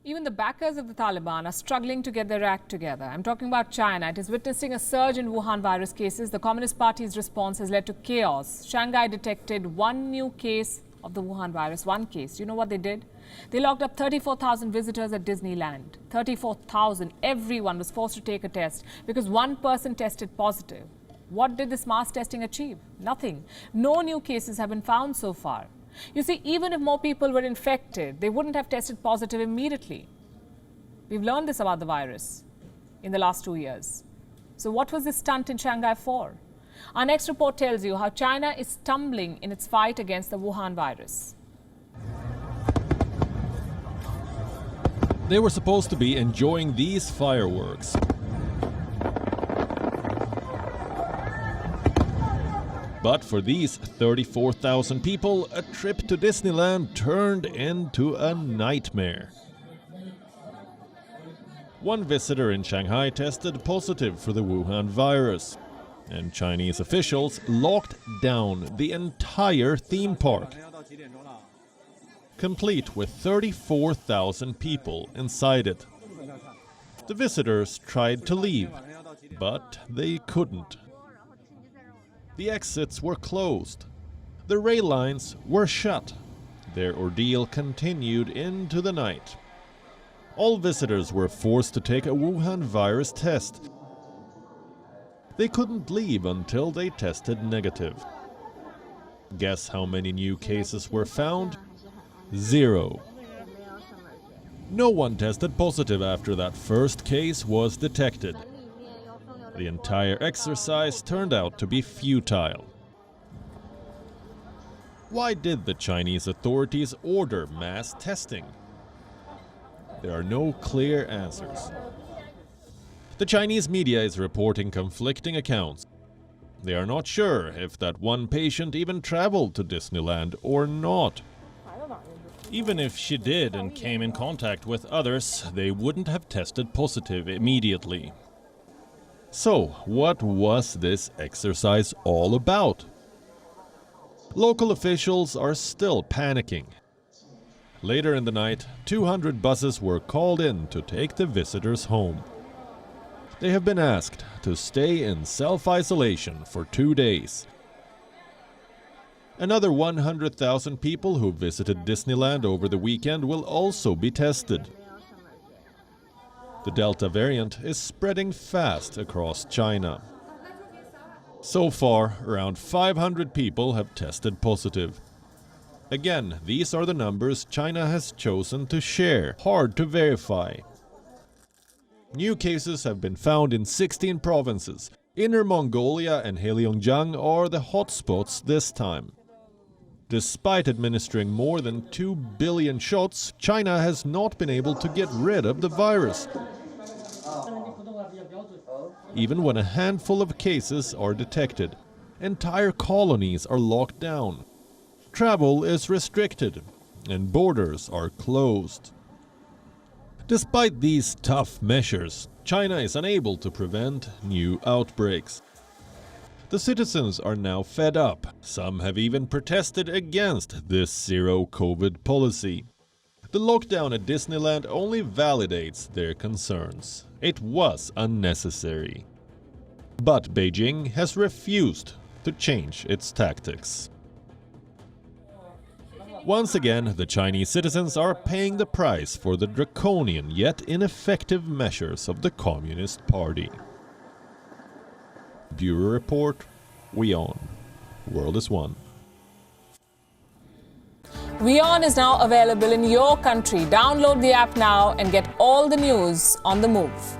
Even the backers of the Taliban are struggling to get their act together. I'm talking about China. It is witnessing a surge in Wuhan virus cases. The Communist Party's response has led to chaos. Shanghai detected one new case of the Wuhan virus, one case. You know what they did? They locked up 34,000 visitors at Disneyland. 34,000. Everyone was forced to take a test because one person tested positive. What did this mass testing achieve? Nothing. No new cases have been found so far. You see, even if more people were infected, they wouldn't have tested positive immediately. We've learned this about the virus in the last 2 years. So what was this stunt in Shanghai for? Our next report tells you how China is stumbling in its fight against the Wuhan virus. They were supposed to be enjoying these fireworks. But for these 34,000 people, a trip to Disneyland turned into a nightmare. One visitor in Shanghai tested positive for the Wuhan virus, and Chinese officials locked down the entire theme park, complete with 34,000 people inside it. The visitors tried to leave, but they couldn't. The exits were closed. The rail lines were shut. Their ordeal continued into the night. All visitors were forced to take a Wuhan virus test. They couldn't leave until they tested negative. Guess how many new cases were found? 0. No one tested positive after that first case was detected. The entire exercise turned out to be futile. Why did the Chinese authorities order mass testing? There are no clear answers. The Chinese media is reporting conflicting accounts. They are not sure if that one patient even traveled to Disneyland or not. Even if she did and came in contact with others, they wouldn't have tested positive immediately. So, what was this exercise all about? Local officials are still panicking. Later in the night, 200 buses were called in to take the visitors home. They have been asked to stay in self-isolation for 2 days. Another 100,000 people who visited Disneyland over the weekend will also be tested. The Delta variant is spreading fast across China. So far, around 500 people have tested positive. Again, these are the numbers China has chosen to share. Hard to verify. New cases have been found in 16 provinces. Inner Mongolia and Heilongjiang are the hotspots this time. Despite administering more than 2 billion shots, China has not been able to get rid of the virus, even when a handful of cases are detected. Entire colonies are locked down. Travel is restricted, and borders are closed. Despite these tough measures, China is unable to prevent new outbreaks. The citizens are now fed up. Some have even protested against this zero-COVID policy. The lockdown at Disneyland only validates their concerns. It was unnecessary. But Beijing has refused to change its tactics. Once again, the Chinese citizens are paying the price for the draconian yet ineffective measures of the Communist Party. Bureau Report, WION. World is one. WION is now available in your country. Download the app now and get all the news on the move.